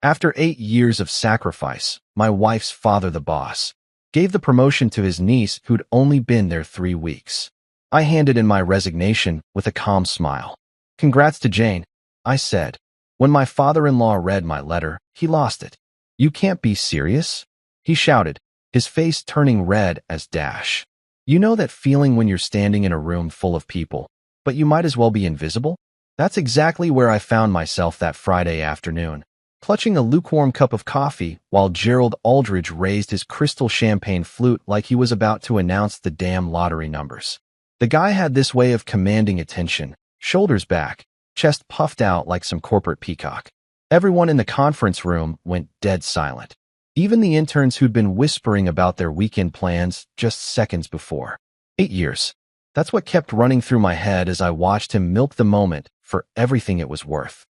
After 8 years of sacrifice, my wife's father, the boss, gave the promotion to his niece who'd only been there 3 weeks. I handed in my resignation with a calm smile. "Congrats to Jane," I said. When my father-in-law read my letter, he lost it. "You can't be serious?" he shouted, his face turning red as dash. You know that feeling when you're standing in a room full of people, but you might as well be invisible? That's exactly where I found myself that Friday afternoon, clutching a lukewarm cup of coffee while Gerald Aldridge raised his crystal champagne flute like he was about to announce the damn lottery numbers. The guy had this way of commanding attention, shoulders back, chest puffed out like some corporate peacock. Everyone in the conference room went dead silent. Even the interns who'd been whispering about their weekend plans just seconds before. 8 years. That's what kept running through my head as I watched him milk the moment for everything it was worth.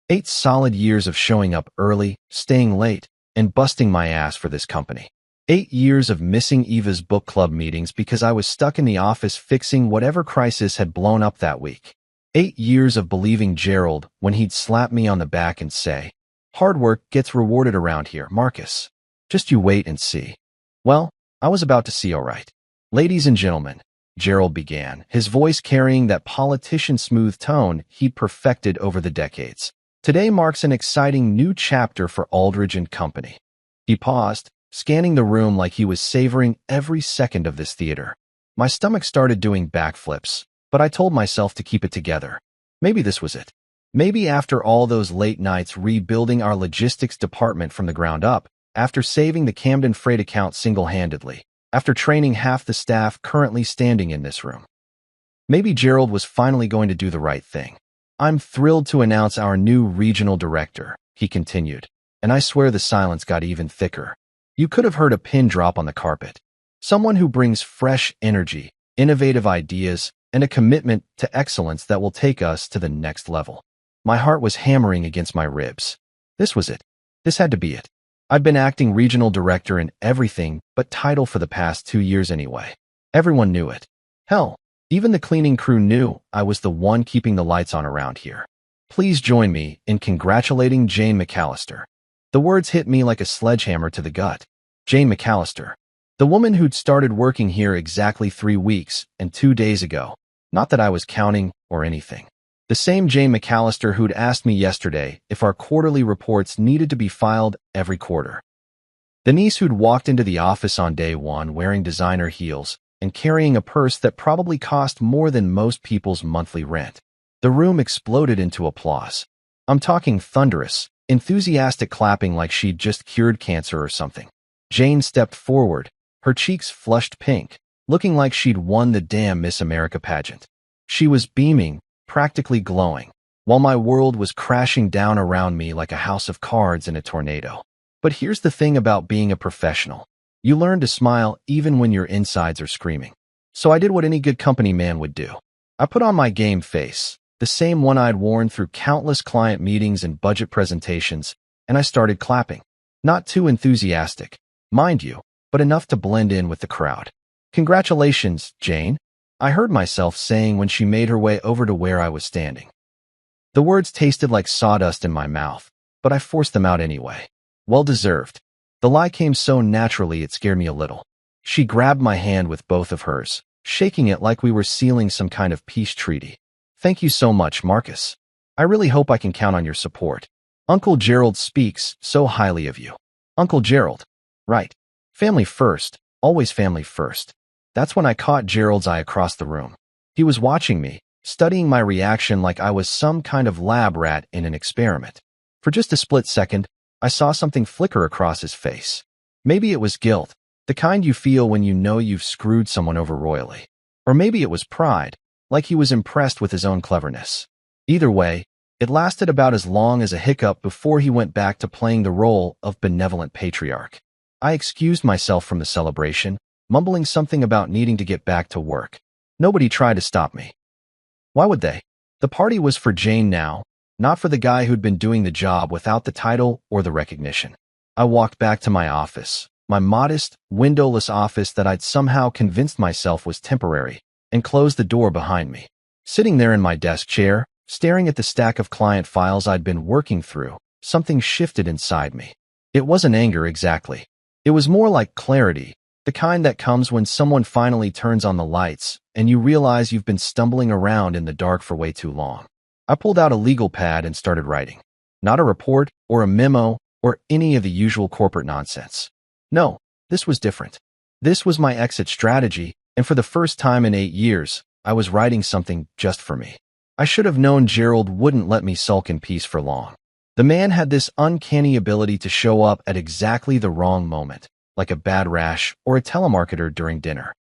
8 solid years of showing up early, staying late, and busting my ass for this company. 8 years of missing Eva's book club meetings because I was stuck in the office fixing whatever crisis had blown up that week. 8 years of believing Gerald when he'd slap me on the back and say, "Hard work gets rewarded around here, Marcus. Just you wait and see." Well, I was about to see all right. "Ladies and gentlemen," Gerald began, his voice carrying that politician-smooth tone he'd perfected over the decades. "Today marks an exciting new chapter for Aldridge and Company." He paused, scanning the room like he was savoring every second of this theater. My stomach started doing backflips, but I told myself to keep it together. Maybe this was it. Maybe after all those late nights rebuilding our logistics department from the ground up, after saving the Camden freight account single-handedly, after training half the staff currently standing in this room, maybe Gerald was finally going to do the right thing. "I'm thrilled to announce our new regional director," he continued, and I swear the silence got even thicker. You could have heard a pin drop on the carpet. "Someone who brings fresh energy, innovative ideas, and a commitment to excellence that will take us to the next level." My heart was hammering against my ribs. This was it. This had to be it. I'd been acting regional director in everything but title for the past 2 years anyway. Everyone knew it. Hell, even the cleaning crew knew I was the one keeping the lights on around here. Please join me in congratulating Jane McAllister. The words hit me like a sledgehammer to the gut. Jane McAllister. The woman who'd started working here exactly 3 weeks and 2 days ago. Not that I was counting or anything. The same Jane McAllister who'd asked me yesterday if our quarterly reports needed to be filed every quarter. The niece who'd walked into the office on day one wearing designer heels and carrying a purse that probably cost more than most people's monthly rent. The room exploded into applause. I'm talking thunderous, enthusiastic clapping like she'd just cured cancer or something. Jane stepped forward, her cheeks flushed pink, looking like she'd won the damn Miss America pageant. She was beaming, practically glowing, while my world was crashing down around me like a house of cards in a tornado. But here's the thing about being a professional. You learn to smile even when your insides are screaming. So I did what any good company man would do. I put on my game face, the same one I'd worn through countless client meetings and budget presentations, and I started clapping. Not too enthusiastic, mind you, but enough to blend in with the crowd. "Congratulations, Jane," I heard myself saying when she made her way over to where I was standing. The words tasted like sawdust in my mouth, but I forced them out anyway. Well deserved. The lie came so naturally it scared me a little. She grabbed my hand with both of hers, shaking it like we were sealing some kind of peace treaty. "Thank you so much, Marcus. I really hope I can count on your support. Uncle Gerald speaks so highly of you." Uncle Gerald. Right. Family first, always family first. That's when I caught Gerald's eye across the room. He was watching me, studying my reaction like I was some kind of lab rat in an experiment. For just a split second, I saw something flicker across his face. Maybe it was guilt, the kind you feel when you know you've screwed someone over royally. Or maybe it was pride, like he was impressed with his own cleverness. Either way, it lasted about as long as a hiccup before he went back to playing the role of benevolent patriarch. I excused myself from the celebration, mumbling something about needing to get back to work. Nobody tried to stop me. Why would they? The party was for Jane now, not for the guy who'd been doing the job without the title or the recognition. I walked back to my office, my modest, windowless office that I'd somehow convinced myself was temporary, and closed the door behind me. Sitting there in my desk chair, staring at the stack of client files I'd been working through, something shifted inside me. It wasn't anger exactly. It was more like clarity, the kind that comes when someone finally turns on the lights and you realize you've been stumbling around in the dark for way too long. I pulled out a legal pad and started writing. Not a report or a memo or any of the usual corporate nonsense. No, this was different. This was my exit strategy, and for the first time in 8 years, I was writing something just for me. I should have known Gerald wouldn't let me sulk in peace for long. The man had this uncanny ability to show up at exactly the wrong moment, like a bad rash or a telemarketer during dinner.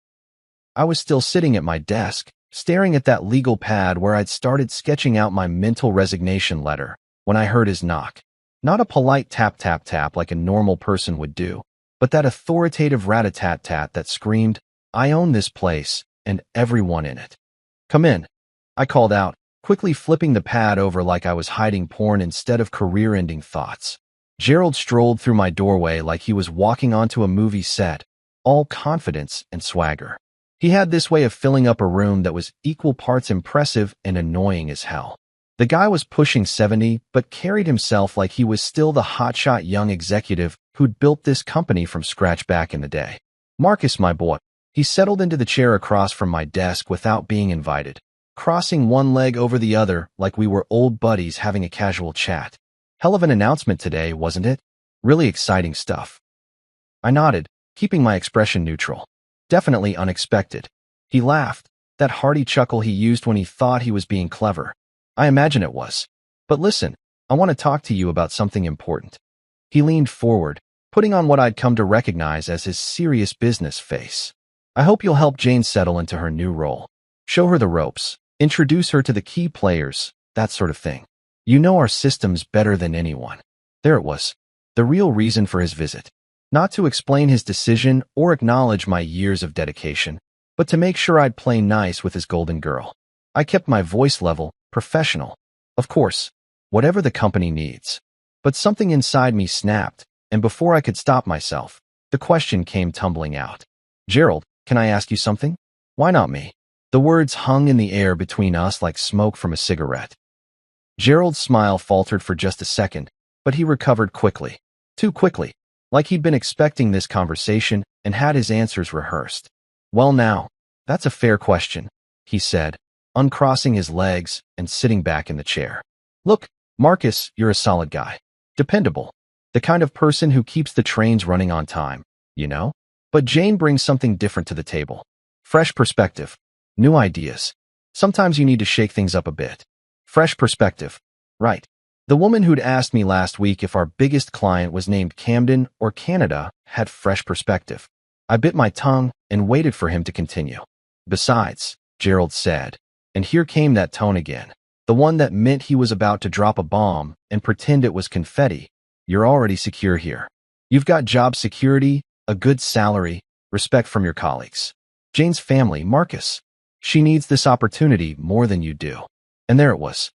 I was still sitting at my desk, staring at that legal pad where I'd started sketching out my mental resignation letter, when I heard his knock. Not a polite tap tap tap like a normal person would do, but that authoritative rat-a-tat-tat that screamed, "I own this place, and everyone in it." "Come in," I called out, quickly flipping the pad over like I was hiding porn instead of career-ending thoughts. Gerald strolled through my doorway like he was walking onto a movie set, all confidence and swagger. He had this way of filling up a room that was equal parts impressive and annoying as hell. The guy was pushing 70, but carried himself like he was still the hotshot young executive who'd built this company from scratch back in the day. "Marcus, my boy." He settled into the chair across from my desk without being invited, crossing one leg over the other like we were old buddies having a casual chat. "Hell of an announcement today, wasn't it? Really exciting stuff." I nodded, keeping my expression neutral. "Definitely unexpected." He laughed, that hearty chuckle he used when he thought he was being clever. "I imagine it was. But listen, I want to talk to you about something important." He leaned forward, putting on what I'd come to recognize as his serious business face. "I hope you'll help Jane settle into her new role. Show her the ropes, introduce her to the key players, that sort of thing. You know our systems better than anyone." There it was, the real reason for his visit. Not to explain his decision or acknowledge my years of dedication, but to make sure I'd play nice with his golden girl. I kept my voice level, professional. "Of course, whatever the company needs." But something inside me snapped, and before I could stop myself, the question came tumbling out. "Gerald, can I ask you something?" "Why not me?" The words hung in the air between us like smoke from a cigarette. Gerald's smile faltered for just a second, but he recovered quickly. Too quickly, like he'd been expecting this conversation and had his answers rehearsed. "Well now, that's a fair question," he said, uncrossing his legs and sitting back in the chair. "Look, Marcus, you're a solid guy. Dependable. The kind of person who keeps the trains running on time, you know? But Jane brings something different to the table. Fresh perspective. New ideas. Sometimes you need to shake things up a bit. Fresh perspective. Right. The woman who'd asked me last week if our biggest client was named Camden or Canada had fresh perspective. I bit my tongue and waited for him to continue. "Besides," Gerald said, and here came that tone again, the one that meant he was about to drop a bomb and pretend it was confetti. "You're already secure here. You've got job security, a good salary, respect from your colleagues. Jane's family, Marcus. She needs this opportunity more than you do." And there it was.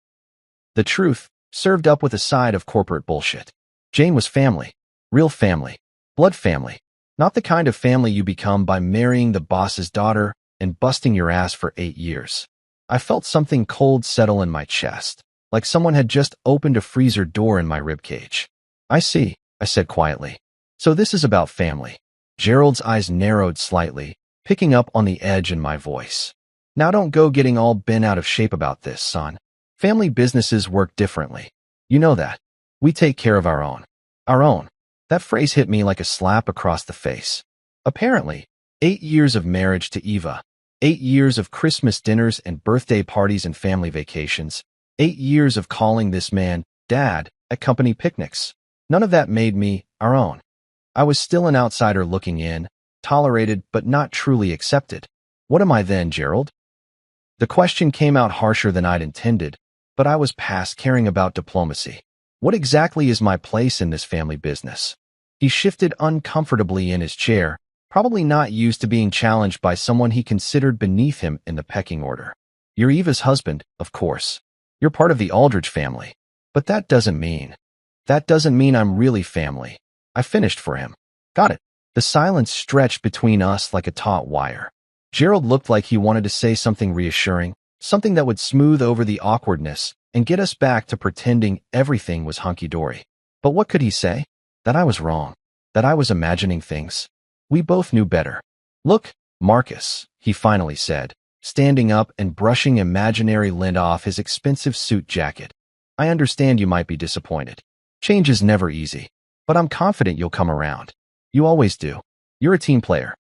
The truth, served up with a side of corporate bullshit. Jane was family. Real family. Blood family. Not the kind of family you become by marrying the boss's daughter and busting your ass for 8 years. I felt something cold settle in my chest, like someone had just opened a freezer door in my ribcage. "I see," I said quietly. "So this is about family." Gerald's eyes narrowed slightly, picking up on the edge in my voice. "Now don't go getting all bent out of shape about this, son. Family businesses work differently. You know that. We take care of our own. Our own." That phrase hit me like a slap across the face. Apparently, 8 years of marriage to Eva, 8 years of Christmas dinners and birthday parties and family vacations, 8 years of calling this man Dad at company picnics. None of that made me our own. I was still an outsider looking in, tolerated but not truly accepted. What am I then, Gerald? The question came out harsher than I'd intended, but I was past caring about diplomacy. What exactly is my place in this family business? He shifted uncomfortably in his chair, probably not used to being challenged by someone he considered beneath him in the pecking order. "You're Eva's husband, of course. You're part of the Aldrich family. But that doesn't mean I'm really family." I finished for him. "Got it." The silence stretched between us like a taut wire. Gerald looked like he wanted to say something reassuring, something that would smooth over the awkwardness, and get us back to pretending everything was hunky-dory. But what could he say? That I was wrong. That I was imagining things. We both knew better. Look, Marcus, he finally said, standing up and brushing imaginary lint off his expensive suit jacket. I understand you might be disappointed. Change is never easy, but I'm confident you'll come around. You always do. You're a team player.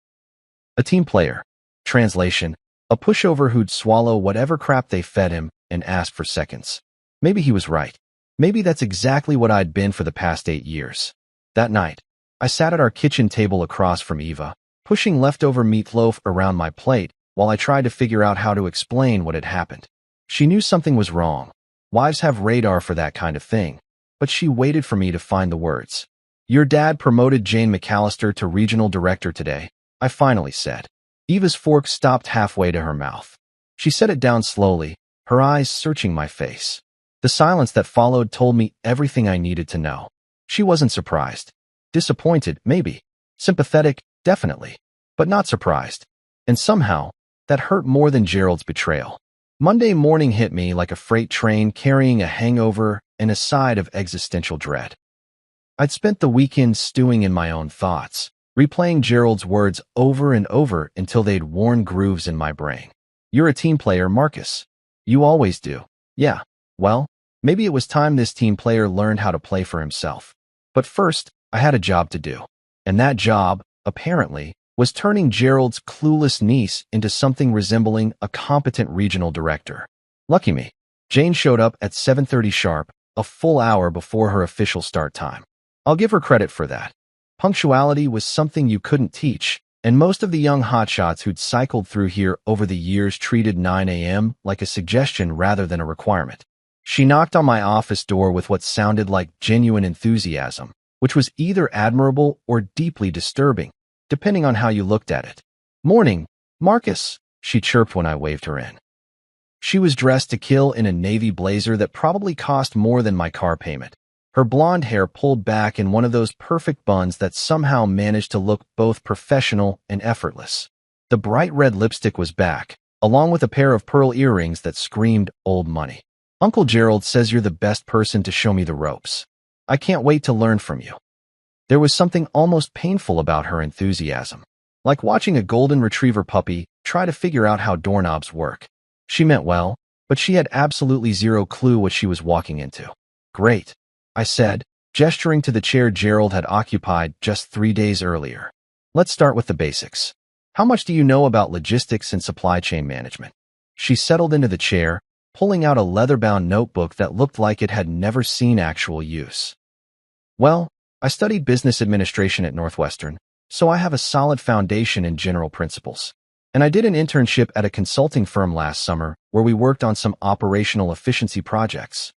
A team player. Translation: a pushover who'd swallow whatever crap they fed him and ask for seconds. Maybe he was right. Maybe that's exactly what I'd been for the past 8 years. That night, I sat at our kitchen table across from Eva, pushing leftover meatloaf around my plate while I tried to figure out how to explain what had happened. She knew something was wrong. Wives have radar for that kind of thing, but she waited for me to find the words. Your dad promoted Jane McAllister to regional director today, I finally said. Eva's fork stopped halfway to her mouth. She set it down slowly, her eyes searching my face. The silence that followed told me everything I needed to know. She wasn't surprised. Disappointed, maybe. Sympathetic, definitely. But not surprised. And somehow, that hurt more than Gerald's betrayal. Monday morning hit me like a freight train carrying a hangover and a side of existential dread. I'd spent the weekend stewing in my own thoughts, replaying Gerald's words over and over until they'd worn grooves in my brain. You're a team player, Marcus. You always do. Yeah, well, maybe it was time this team player learned how to play for himself. But first, I had a job to do. And that job, apparently, was turning Gerald's clueless niece into something resembling a competent regional director. Lucky me. Jane showed up at 7:30 sharp, a full hour before her official start time. I'll give her credit for that. Punctuality was something you couldn't teach, and most of the young hotshots who'd cycled through here over the years treated 9 a.m. like a suggestion rather than a requirement. She knocked on my office door with what sounded like genuine enthusiasm, which was either admirable or deeply disturbing, depending on how you looked at it. Morning, Marcus, she chirped when I waved her in. She was dressed to kill in a navy blazer that probably cost more than my car payment. Her blonde hair pulled back in one of those perfect buns that somehow managed to look both professional and effortless. The bright red lipstick was back, along with a pair of pearl earrings that screamed old money. Uncle Gerald says you're the best person to show me the ropes. I can't wait to learn from you. There was something almost painful about her enthusiasm, like watching a golden retriever puppy try to figure out how doorknobs work. She meant well, but she had absolutely zero clue what she was walking into. Great, I said, gesturing to the chair Gerald had occupied just 3 days earlier. Let's start with the basics. How much do you know about logistics and supply chain management? She settled into the chair, pulling out a leather-bound notebook that looked like it had never seen actual use. Well, I studied business administration at Northwestern, so I have a solid foundation in general principles. And I did an internship at a consulting firm last summer where we worked on some operational efficiency projects.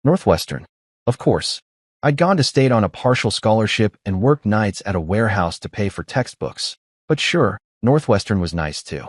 Northwestern. Of course. I'd gone to state on a partial scholarship and worked nights at a warehouse to pay for textbooks. But sure, Northwestern was nice too.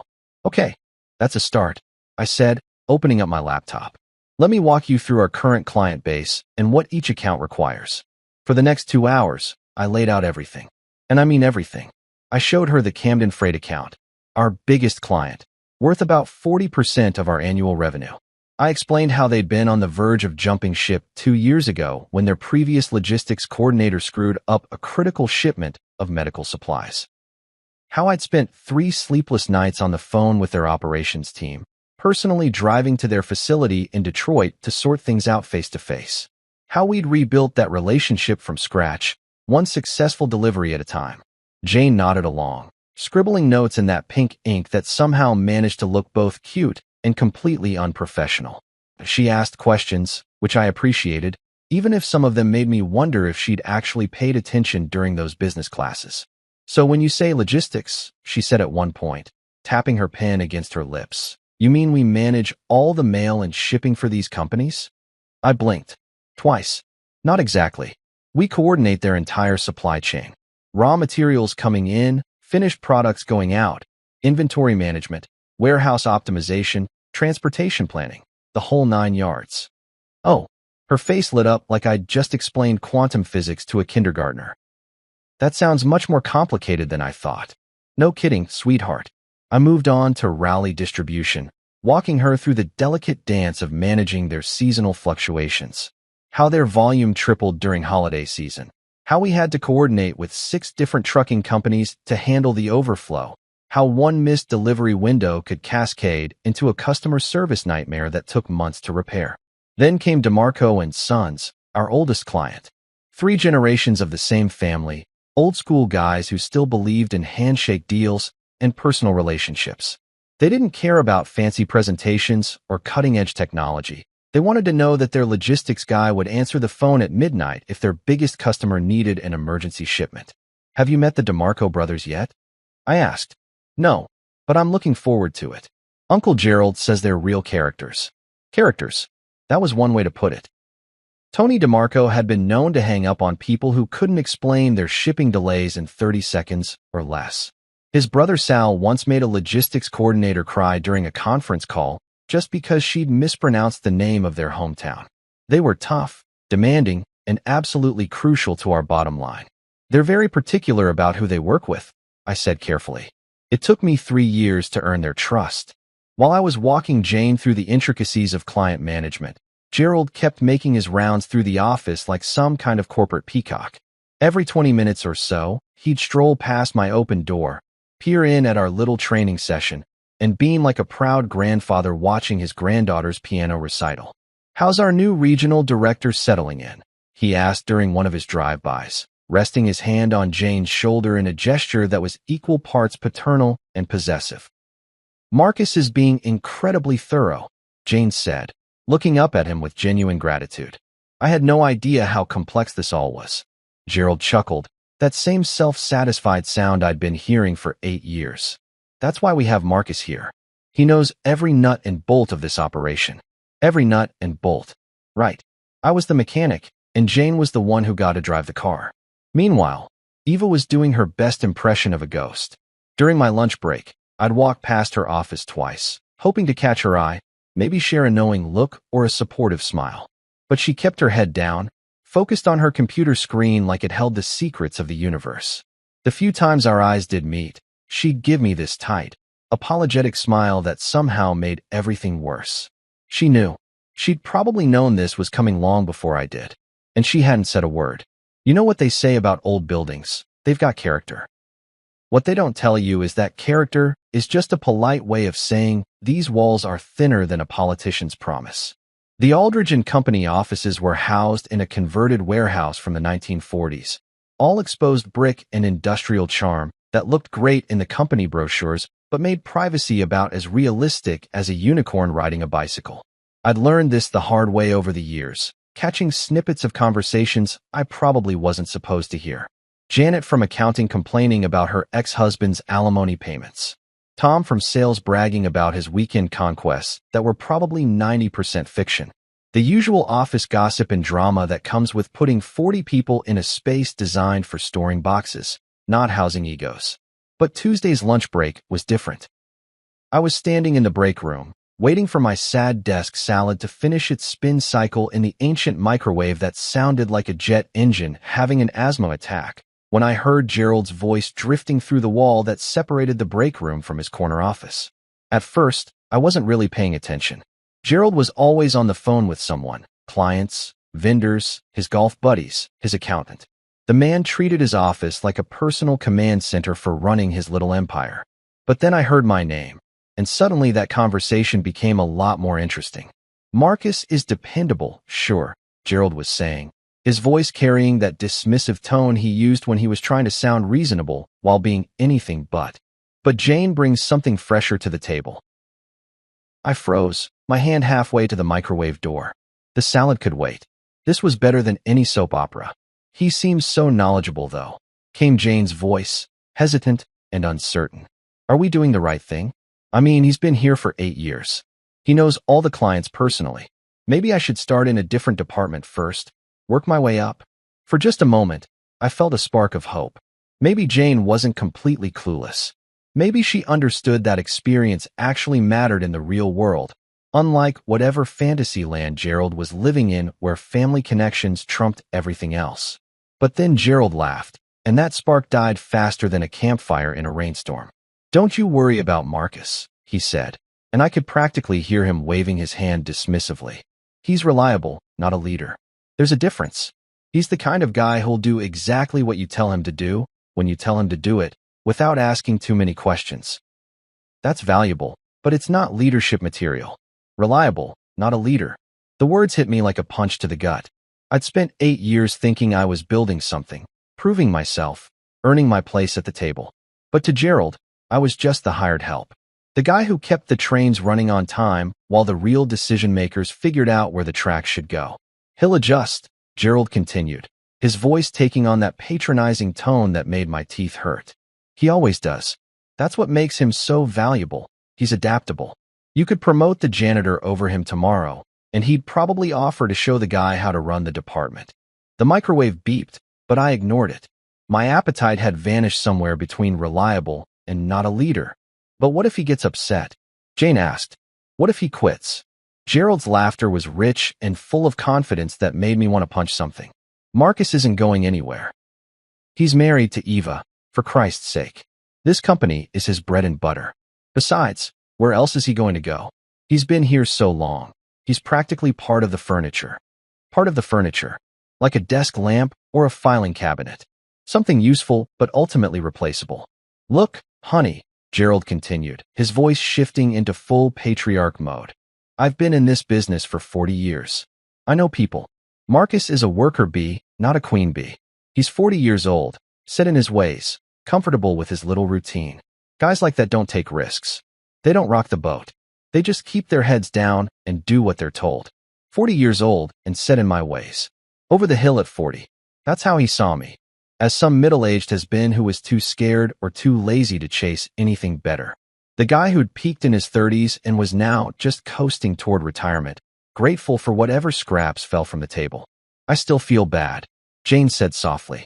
Okay, that's a start, I said, opening up my laptop. Let me walk you through our current client base and what each account requires. For the next 2 hours, I laid out everything. And I mean everything. I showed her the Camden Freight account, our biggest client, worth about 40% of our annual revenue. I explained how they'd been on the verge of jumping ship 2 years ago when their previous logistics coordinator screwed up a critical shipment of medical supplies. How I'd spent 3 sleepless nights on the phone with their operations team, personally driving to their facility in Detroit to sort things out face-to-face. How we'd rebuilt that relationship from scratch, one successful delivery at a time. Jane nodded along, scribbling notes in that pink ink that somehow managed to look both cute and completely unprofessional. She asked questions, which I appreciated, even if some of them made me wonder if she'd actually paid attention during those business classes. So when you say logistics, she said at one point, tapping her pen against her lips, you mean we manage all the mail and shipping for these companies? I blinked. Twice. Not exactly. We coordinate their entire supply chain. Raw materials coming in, finished products going out, inventory management, warehouse optimization, transportation planning, the whole 9 yards. Oh, her face lit up like I'd just explained quantum physics to a kindergartner. That sounds much more complicated than I thought. No kidding, sweetheart. I moved on to rally distribution, walking her through the delicate dance of managing their seasonal fluctuations. How their volume tripled during holiday season. How we had to coordinate with 6 different trucking companies to handle the overflow. How one missed delivery window could cascade into a customer service nightmare that took months to repair. Then came DeMarco and Sons, our oldest client. 3 generations of the same family, old-school guys who still believed in handshake deals and personal relationships. They didn't care about fancy presentations or cutting-edge technology. They wanted to know that their logistics guy would answer the phone at midnight if their biggest customer needed an emergency shipment. "Have you met the DeMarco brothers yet?" I asked. "No, but I'm looking forward to it." Uncle Gerald says they're real characters. Characters. That was one way to put it. Tony DeMarco had been known to hang up on people who couldn't explain their shipping delays in 30 seconds or less. His brother Sal once made a logistics coordinator cry during a conference call just because she'd mispronounced the name of their hometown. They were tough, demanding, and absolutely crucial to our bottom line. "They're very particular about who they work with," I said carefully. It took me 3 years to earn their trust. While I was walking Jane through the intricacies of client management, Gerald kept making his rounds through the office like some kind of corporate peacock. Every 20 minutes or so, he'd stroll past my open door, peer in at our little training session, and beam like a proud grandfather watching his granddaughter's piano recital. "How's our new regional director settling in?" he asked during one of his drive-bys, resting his hand on Jane's shoulder in a gesture that was equal parts paternal and possessive. "Marcus is being incredibly thorough," Jane said, looking up at him with genuine gratitude. I had no idea how complex this all was. Gerald chuckled, that same self-satisfied sound I'd been hearing for 8 years. "That's why we have Marcus here. He knows every nut and bolt of this operation. Every nut and bolt." Right. I was the mechanic, and Jane was the one who got to drive the car. Meanwhile, Eva was doing her best impression of a ghost. During my lunch break, I'd walk past her office twice, hoping to catch her eye, maybe share a knowing look or a supportive smile. But she kept her head down, focused on her computer screen like it held the secrets of the universe. The few times our eyes did meet, she'd give me this tight, apologetic smile that somehow made everything worse. She knew. She'd probably known this was coming long before I did. And she hadn't said a word. You know what they say about old buildings? They've got character. What they don't tell you is that character is just a polite way of saying these walls are thinner than a politician's promise. The Aldridge and Company offices were housed in a converted warehouse from the 1940s, all exposed brick and industrial charm that looked great in the company brochures but made privacy about as realistic as a unicorn riding a bicycle. I'd learned this the hard way over the years, catching snippets of conversations I probably wasn't supposed to hear. Janet from accounting complaining about her ex-husband's alimony payments. Tom from sales bragging about his weekend conquests that were probably 90% fiction. The usual office gossip and drama that comes with putting 40 people in a space designed for storing boxes, not housing egos. But Tuesday's lunch break was different. I was standing in the break room, waiting for my sad desk salad to finish its spin cycle in the ancient microwave that sounded like a jet engine having an asthma attack, when I heard Gerald's voice drifting through the wall that separated the break room from his corner office. At first, I wasn't really paying attention. Gerald was always on the phone with someone, clients, vendors, his golf buddies, his accountant. The man treated his office like a personal command center for running his little empire. But then I heard my name, and suddenly that conversation became a lot more interesting. "Marcus is dependable, sure," Gerald was saying, his voice carrying that dismissive tone he used when he was trying to sound reasonable while being anything but. "But Jane brings something fresher to the table." I froze, my hand halfway to the microwave door. The salad could wait. This was better than any soap opera. "He seems so knowledgeable, though," came Jane's voice, hesitant and uncertain. "Are we doing the right thing? I mean, he's been here for 8 years. He knows all the clients personally. Maybe I should start in a different department first, work my way up." For just a moment, I felt a spark of hope. Maybe Jane wasn't completely clueless. Maybe she understood that experience actually mattered in the real world, unlike whatever fantasy land Gerald was living in where family connections trumped everything else. But then Gerald laughed, and that spark died faster than a campfire in a rainstorm. "Don't you worry about Marcus," he said, and I could practically hear him waving his hand dismissively. He's reliable, not a leader. There's a difference. He's the kind of guy who'll do exactly what you tell him to do, when you tell him to do it, without asking too many questions. That's valuable, but it's not leadership material. Reliable, not a leader. The words hit me like a punch to the gut. I'd spent 8 years thinking I was building something, proving myself, earning my place at the table. But to Gerald, I was just the hired help. The guy who kept the trains running on time while the real decision-makers figured out where the tracks should go. He'll adjust, Gerald continued, his voice taking on that patronizing tone that made my teeth hurt. He always does. That's what makes him so valuable. He's adaptable. You could promote the janitor over him tomorrow, and he'd probably offer to show the guy how to run the department. The microwave beeped, but I ignored it. My appetite had vanished somewhere between reliable and not a leader. But what if he gets upset? Jane asked. What if he quits? Gerald's laughter was rich and full of confidence that made me want to punch something. Marcus isn't going anywhere. He's married to Eva, for Christ's sake. This company is his bread and butter. Besides, where else is he going to go? He's been here so long. He's practically part of the furniture. Part of the furniture. Like a desk lamp or a filing cabinet. Something useful but ultimately replaceable. Look, honey, Gerald continued, his voice shifting into full patriarch mode. I've been in this business for 40 years. I know people. Marcus is a worker bee, not a queen bee. He's 40 years old, set in his ways, comfortable with his little routine. Guys like that don't take risks. They don't rock the boat. They just keep their heads down and do what they're told. 40 years old and set in my ways. Over the hill at 40. That's how he saw me. As some middle-aged has been who was too scared or too lazy to chase anything better. The guy who'd peaked in his 30s and was now just coasting toward retirement, grateful for whatever scraps fell from the table. I still feel bad, Jane said softly.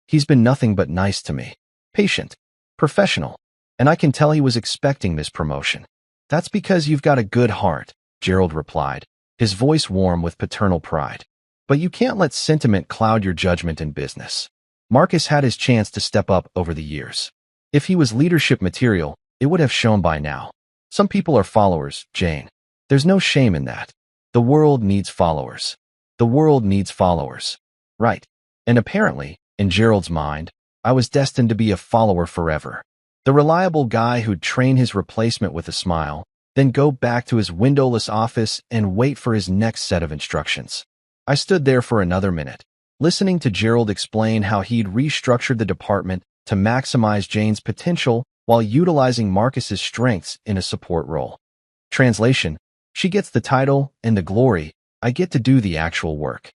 He's been nothing but nice to me. Patient. Professional. And I can tell he was expecting this promotion. That's because you've got a good heart, Gerald replied, his voice warm with paternal pride. But you can't let sentiment cloud your judgment in business. Marcus had his chance to step up over the years. If he was leadership material, it would have shown by now. Some people are followers, Jane. There's no shame in that. The world needs followers. The world needs followers. Right. And apparently, in Gerald's mind, I was destined to be a follower forever. The reliable guy who'd train his replacement with a smile, then go back to his windowless office and wait for his next set of instructions. I stood there for another minute, listening to Gerald explain how he'd restructured the department to maximize Jane's potential while utilizing Marcus's strengths in a support role. Translation: she gets the title and the glory, I get to do the actual work.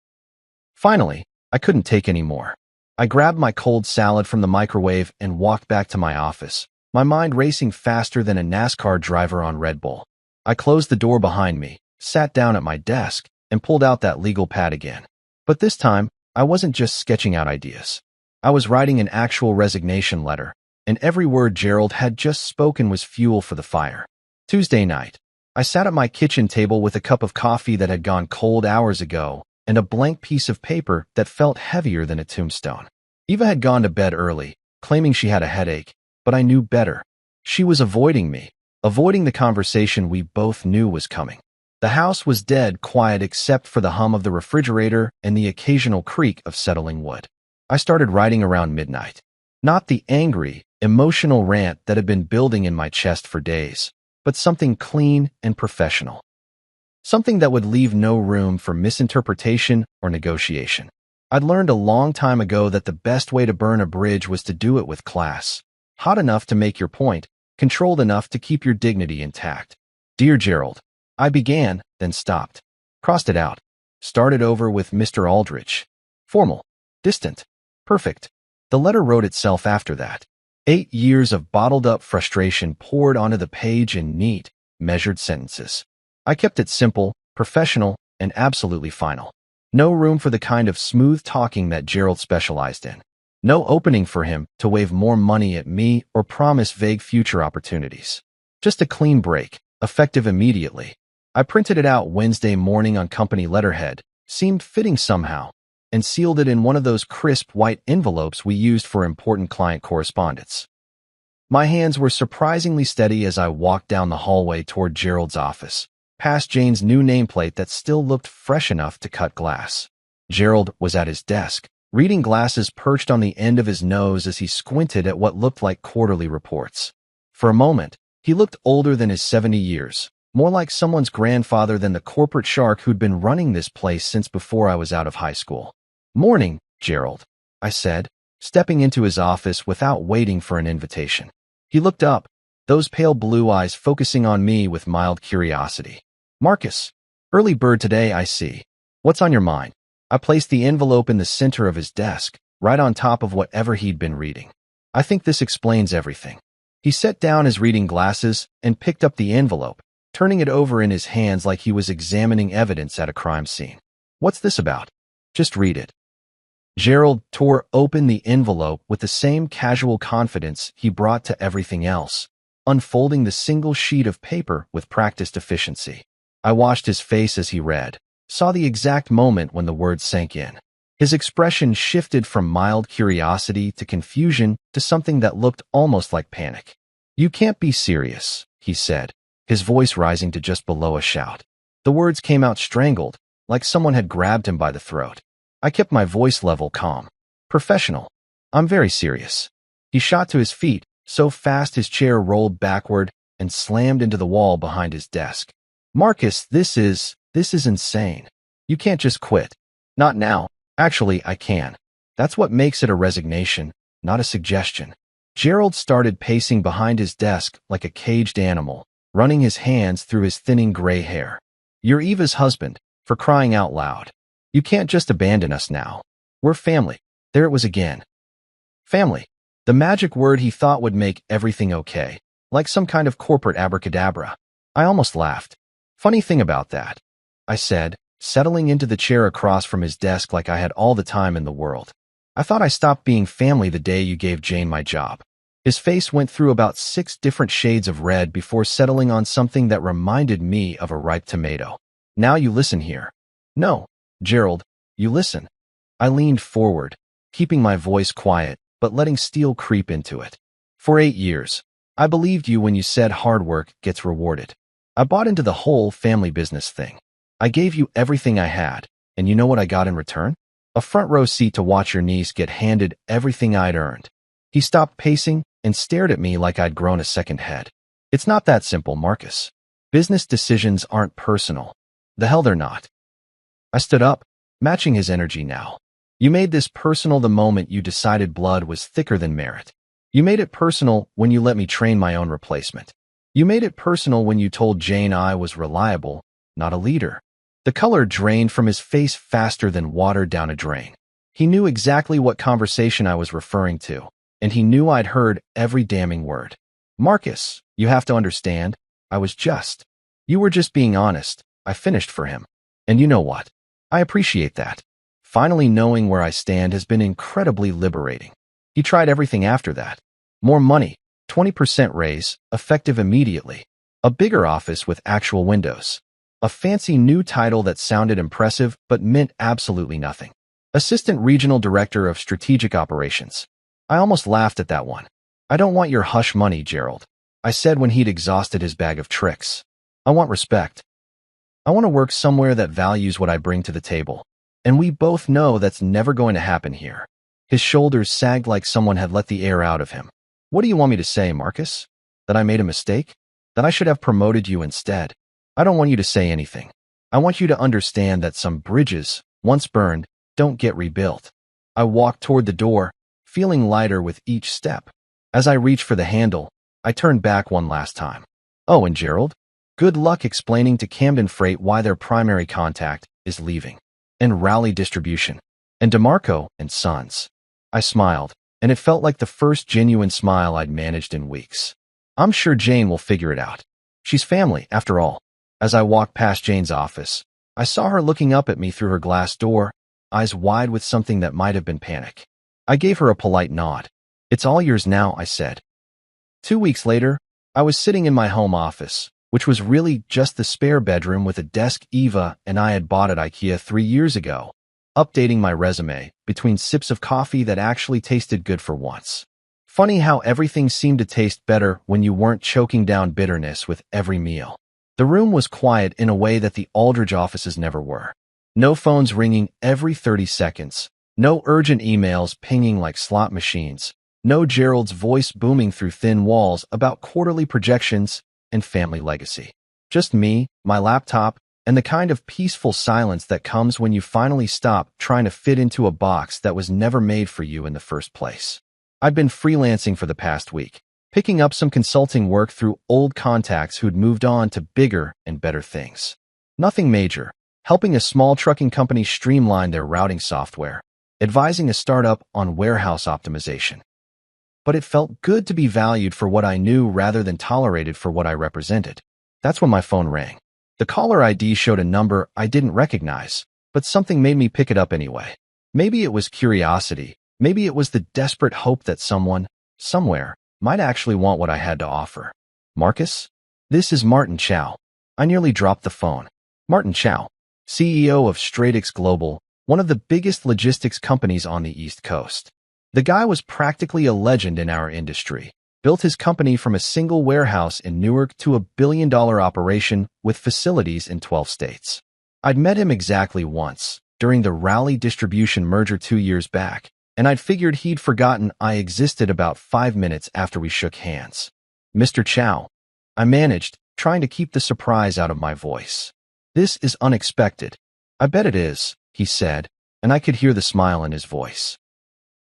Finally, I couldn't take any more. I grabbed my cold salad from the microwave and walked back to my office, my mind racing faster than a NASCAR driver on Red Bull. I closed the door behind me, sat down at my desk, and pulled out that legal pad again. But this time, I wasn't just sketching out ideas. I was writing an actual resignation letter, and every word Gerald had just spoken was fuel for the fire. Tuesday night, I sat at my kitchen table with a cup of coffee that had gone cold hours ago and a blank piece of paper that felt heavier than a tombstone. Eva had gone to bed early, claiming she had a headache, but I knew better. She was avoiding me, avoiding the conversation we both knew was coming. The house was dead quiet except for the hum of the refrigerator and the occasional creak of settling wood. I started writing around midnight. Not the angry, emotional rant that had been building in my chest for days, but something clean and professional. Something that would leave no room for misinterpretation or negotiation. I'd learned a long time ago that the best way to burn a bridge was to do it with class. Hot enough to make your point, controlled enough to keep your dignity intact. Dear Gerald, I began, then stopped. Crossed it out. Started over with Mr. Aldrich. Formal. Distant. Perfect. The letter wrote itself after that. 8 years of bottled-up frustration poured onto the page in neat, measured sentences. I kept it simple, professional, and absolutely final. No room for the kind of smooth talking that Gerald specialized in. No opening for him to wave more money at me or promise vague future opportunities. Just a clean break, effective immediately. I printed it out Wednesday morning on company letterhead, seemed fitting somehow, and sealed it in one of those crisp white envelopes we used for important client correspondence. My hands were surprisingly steady as I walked down the hallway toward Gerald's office, past Jane's new nameplate that still looked fresh enough to cut glass. Gerald was at his desk, reading glasses perched on the end of his nose as he squinted at what looked like quarterly reports. For a moment, he looked older than his 70 years, more like someone's grandfather than the corporate shark who'd been running this place since before I was out of high school. "Morning, Gerald," I said, stepping into his office without waiting for an invitation. He looked up, those pale blue eyes focusing on me with mild curiosity. "Marcus, early bird today, I see. What's on your mind?" I placed the envelope in the center of his desk, right on top of whatever he'd been reading. "I think this explains everything." He set down his reading glasses and picked up the envelope, turning it over in his hands like he was examining evidence at a crime scene. "What's this about? Just read it." Gerald tore open the envelope with the same casual confidence he brought to everything else, unfolding the single sheet of paper with practiced efficiency. I watched his face as he read, saw the exact moment when the words sank in. His expression shifted from mild curiosity to confusion to something that looked almost like panic. "You can't be serious," he said, his voice rising to just below a shout. The words came out strangled, like someone had grabbed him by the throat. I kept my voice level calm. "Professional. I'm very serious." He shot to his feet, so fast his chair rolled backward and slammed into the wall behind his desk. "Marcus, this is insane. You can't just quit." "Not now. Actually, I can. That's what makes it a resignation, not a suggestion." Gerald started pacing behind his desk like a caged animal, running his hands through his thinning gray hair. "You're Eva's husband, for crying out loud. You can't just abandon us now. We're family." There it was again. Family. The magic word he thought would make everything okay, like some kind of corporate abracadabra. I almost laughed. "Funny thing about that," I said, settling into the chair across from his desk like I had all the time in the world. "I thought I stopped being family the day you gave Jane my job." His face went through about 6 different shades of red before settling on something that reminded me of a ripe tomato. "Now you listen here." "No, Gerald, you listen." I leaned forward, keeping my voice quiet, but letting steel creep into it. "For 8 years, I believed you when you said hard work gets rewarded. I bought into the whole family business thing. I gave you everything I had, and you know what I got in return? A front row seat to watch your niece get handed everything I'd earned." He stopped pacing and stared at me like I'd grown a second head. "It's not that simple, Marcus. Business decisions aren't personal. The hell they're not." I stood up, matching his energy now. "You made this personal the moment you decided blood was thicker than merit. You made it personal when you let me train my own replacement. You made it personal when you told Jane I was reliable, not a leader." The color drained from his face faster than water down a drain. He knew exactly what conversation I was referring to, and he knew I'd heard every damning word. "Marcus, you have to understand, you were just being honest." I finished for him. "And you know what? I appreciate that. Finally knowing where I stand has been incredibly liberating." He tried everything after that. More money, 20% raise, effective immediately. A bigger office with actual windows. A fancy new title that sounded impressive but meant absolutely nothing. Assistant Regional Director of Strategic Operations. I almost laughed at that one. "I don't want your hush money, Gerald," I said when he'd exhausted his bag of tricks. "I want respect. I want to work somewhere that values what I bring to the table. And we both know that's never going to happen here." His shoulders sagged like someone had let the air out of him. "What do you want me to say, Marcus? That I made a mistake? That I should have promoted you instead? I don't want you to say anything. I want you to understand that some bridges, once burned, don't get rebuilt." I walked toward the door, feeling lighter with each step. As I reached for the handle, I turned back one last time. "Oh, and Gerald? Good luck explaining to Camden Freight why their primary contact is leaving. And Rowley Distribution. And DeMarco and Sons." I smiled, and it felt like the first genuine smile I'd managed in weeks. "I'm sure Jane will figure it out. She's family, after all." As I walked past Jane's office, I saw her looking up at me through her glass door, eyes wide with something that might have been panic. I gave her a polite nod. "It's all yours now," I said. 2 weeks later, I was sitting in my home office, which was really just the spare bedroom with a desk Eva and I had bought at IKEA 3 years ago, updating my resume between sips of coffee that actually tasted good for once. Funny how everything seemed to taste better when you weren't choking down bitterness with every meal. The room was quiet in a way that the Aldrich offices never were. No phones ringing every 30 seconds. No urgent emails pinging like slot machines. No Gerald's voice booming through thin walls about quarterly projections and family legacy. Just me, my laptop, and the kind of peaceful silence that comes when you finally stop trying to fit into a box that was never made for you in the first place. I'd been freelancing for the past week, picking up some consulting work through old contacts who'd moved on to bigger and better things. Nothing major, helping a small trucking company streamline their routing software, advising a startup on warehouse optimization. But it felt good to be valued for what I knew rather than tolerated for what I represented. That's when my phone rang. The caller ID showed a number I didn't recognize, but something made me pick it up anyway. Maybe it was curiosity. Maybe it was the desperate hope that someone, somewhere, might actually want what I had to offer. Marcus? This is Martin Chow. I nearly dropped the phone. Martin Chow, CEO of Stratex Global, one of the biggest logistics companies on the East Coast. The guy was practically a legend in our industry. Built his company from a single warehouse in Newark to a billion-dollar operation with facilities in 12 states. I'd met him exactly once, during the Raleigh Distribution merger 2 years back, and I'd figured he'd forgotten I existed about 5 minutes after we shook hands. Mr. Chow, I managed, trying to keep the surprise out of my voice. This is unexpected. I bet it is, he said, and I could hear the smile in his voice.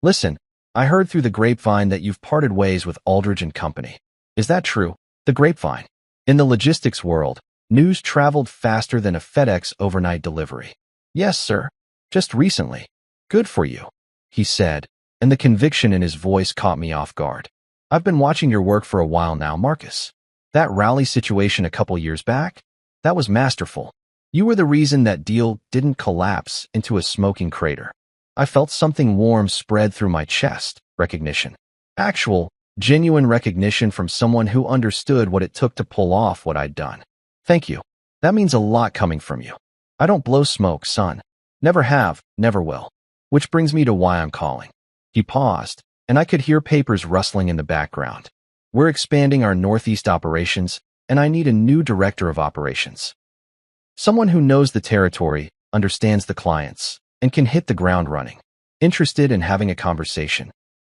Listen, I heard through the grapevine that you've parted ways with Aldrich & Company. Is that true? The grapevine. In the logistics world, news traveled faster than a FedEx overnight delivery. Yes, sir. Just recently. Good for you, he said, and the conviction in his voice caught me off guard. I've been watching your work for a while now, Marcus. That Raleigh situation a couple years back? That was masterful. You were the reason that deal didn't collapse into a smoking crater. I felt something warm spread through my chest. Recognition. Actual, genuine recognition from someone who understood what it took to pull off what I'd done. Thank you. That means a lot coming from you. I don't blow smoke, son. Never have, never will. Which brings me to why I'm calling. He paused, and I could hear papers rustling in the background. We're expanding our Northeast operations, and I need a new director of operations. Someone who knows the territory, understands the clients, and can hit the ground running. Interested in having a conversation.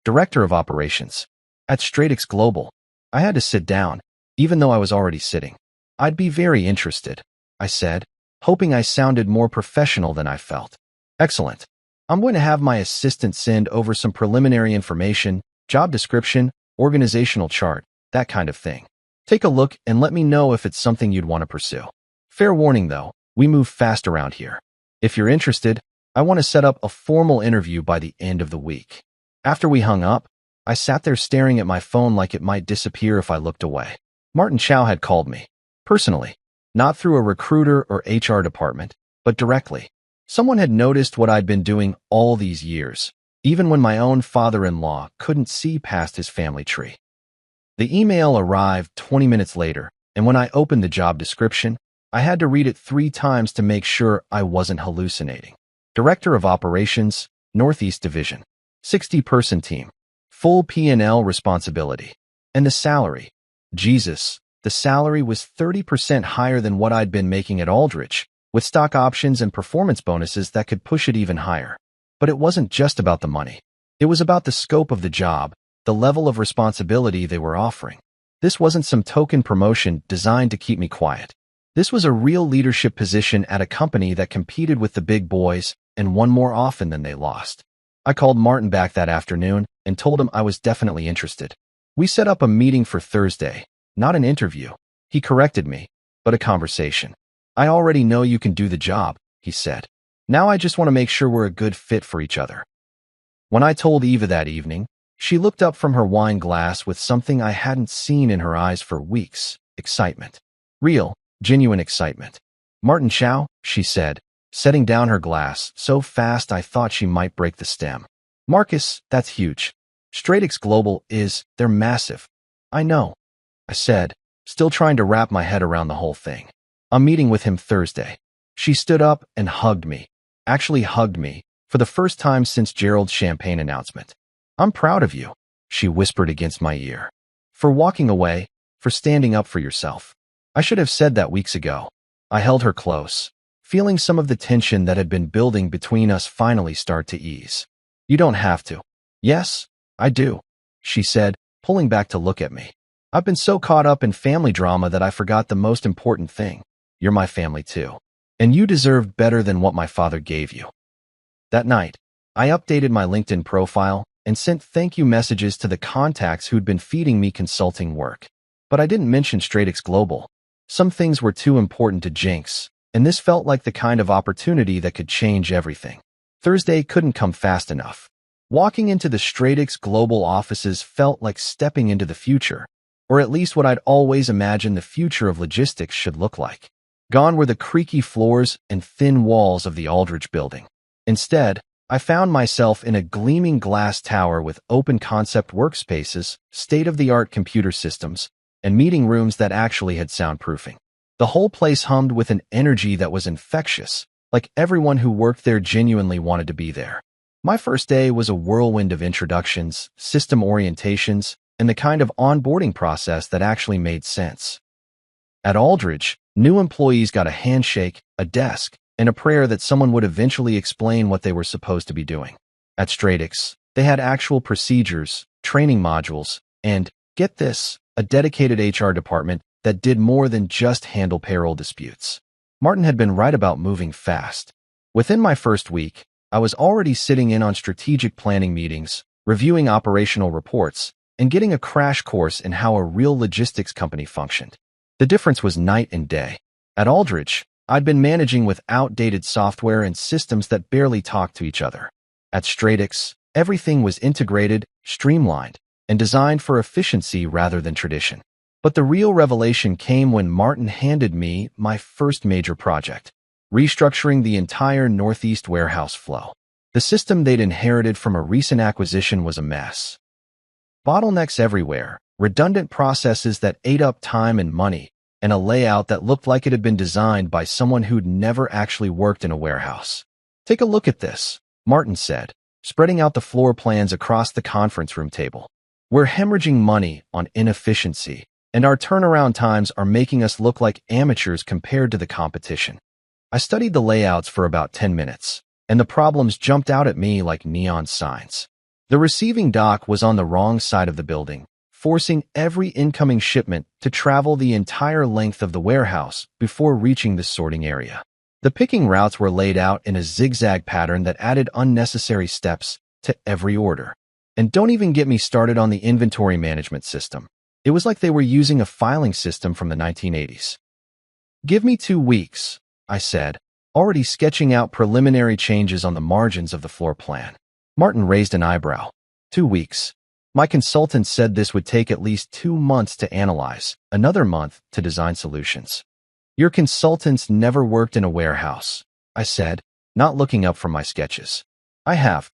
Director of Operations. At Stratex Global. I had to sit down, even though I was already sitting. I'd be very interested, I said, hoping I sounded more professional than I felt. Excellent. I'm going to have my assistant send over some preliminary information, job description, organizational chart, that kind of thing. Take a look and let me know if it's something you'd want to pursue. Fair warning though, we move fast around here. If you're interested, I want to set up a formal interview by the end of the week. After we hung up, I sat there staring at my phone like it might disappear if I looked away. Martin Chow had called me. Personally. Not through a recruiter or HR department, but directly. Someone had noticed what I'd been doing all these years, even when my own father-in-law couldn't see past his family tree. The email arrived 20 minutes later, and when I opened the job description, I had to read it 3 times to make sure I wasn't hallucinating. Director of Operations, Northeast Division. 60-person team. Full P&L responsibility. And the salary. Jesus, the salary was 30% higher than what I'd been making at Aldrich, with stock options and performance bonuses that could push it even higher. But it wasn't just about the money. It was about the scope of the job, the level of responsibility they were offering. This wasn't some token promotion designed to keep me quiet. This was a real leadership position at a company that competed with the big boys and won more often than they lost. I called Martin back that afternoon and told him I was definitely interested. We set up a meeting for Thursday, not an interview. He corrected me, but a conversation. I already know you can do the job, he said. Now I just want to make sure we're a good fit for each other. When I told Eva that evening, she looked up from her wine glass with something I hadn't seen in her eyes for weeks. Excitement. Real, genuine excitement. Martin Chow, she said, setting down her glass so fast I thought she might break the stem. Marcus, that's huge. Stratex Global they're massive. I know, I said, still trying to wrap my head around the whole thing. I'm meeting with him Thursday. She stood up and hugged me. Actually hugged me, for the first time since Gerald's champagne announcement. I'm proud of you. she whispered against my ear. For walking away, for standing up for yourself. I should have said that weeks ago. I held her close, feeling some of the tension that had been building between us finally start to ease. You don't have to. Yes, I do, she said, pulling back to look at me. I've been so caught up in family drama that I forgot the most important thing. You're my family too. And you deserved better than what my father gave you. That night, I updated my LinkedIn profile and sent thank you messages to the contacts who'd been feeding me consulting work. But I didn't mention Stratix Global. Some things were too important to jinx, and this felt like the kind of opportunity that could change everything. Thursday couldn't come fast enough. Walking into the Stratix Global offices felt like stepping into the future, or at least what I'd always imagined the future of logistics should look like. Gone were the creaky floors and thin walls of the Aldrich building. Instead, I found myself in a gleaming glass tower with open-concept workspaces, state-of-the-art computer systems, and meeting rooms that actually had soundproofing. The whole place hummed with an energy that was infectious, like everyone who worked there genuinely wanted to be there. My first day was a whirlwind of introductions, system orientations, and the kind of onboarding process that actually made sense. At Aldrich, new employees got a handshake, a desk, and a prayer that someone would eventually explain what they were supposed to be doing. At Stratix, they had actual procedures, training modules, and, get this, a dedicated HR department that did more than just handle payroll disputes. Martin had been right about moving fast. Within my first week, I was already sitting in on strategic planning meetings, reviewing operational reports, and getting a crash course in how a real logistics company functioned. The difference was night and day. At Aldrich, I'd been managing with outdated software and systems that barely talked to each other. At Stratix, everything was integrated, streamlined, and designed for efficiency rather than tradition. But the real revelation came when Martin handed me my first major project, restructuring the entire Northeast warehouse flow. The system they'd inherited from a recent acquisition was a mess. Bottlenecks everywhere, redundant processes that ate up time and money, and a layout that looked like it had been designed by someone who'd never actually worked in a warehouse. Take a look at this, Martin said, spreading out the floor plans across the conference room table. We're hemorrhaging money on inefficiency, and our turnaround times are making us look like amateurs compared to the competition. I studied the layouts for about 10 minutes, and the problems jumped out at me like neon signs. The receiving dock was on the wrong side of the building, forcing every incoming shipment to travel the entire length of the warehouse before reaching the sorting area. The picking routes were laid out in a zigzag pattern that added unnecessary steps to every order. And don't even get me started on the inventory management system. It was like they were using a filing system from the 1980s. Give me 2 weeks, I said, already sketching out preliminary changes on the margins of the floor plan. Martin raised an eyebrow. 2 weeks. My consultant said this would take at least 2 months to analyze, another month to design solutions. Your consultants never worked in a warehouse, I said, not looking up from my sketches. I have.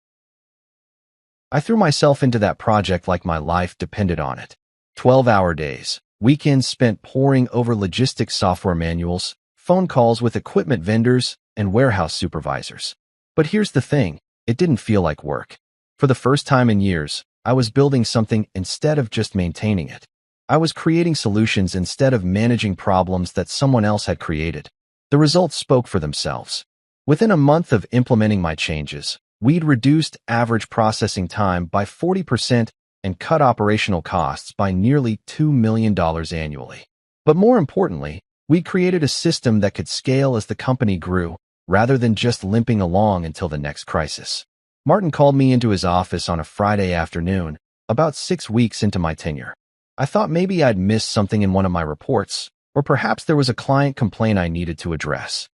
I threw myself into that project like my life depended on it. 12-hour days, weekends spent poring over logistics software manuals, phone calls with equipment vendors, and warehouse supervisors. But here's the thing, it didn't feel like work. For the first time in years, I was building something instead of just maintaining it. I was creating solutions instead of managing problems that someone else had created. The results spoke for themselves. Within a month of implementing my changes, we'd reduced average processing time by 40% and cut operational costs by nearly $2 million annually. But more importantly, we created a system that could scale as the company grew, rather than just limping along until the next crisis. Martin called me into his office on a Friday afternoon, about 6 weeks into my tenure. I thought maybe I'd missed something in one of my reports, or perhaps there was a client complaint I needed to address.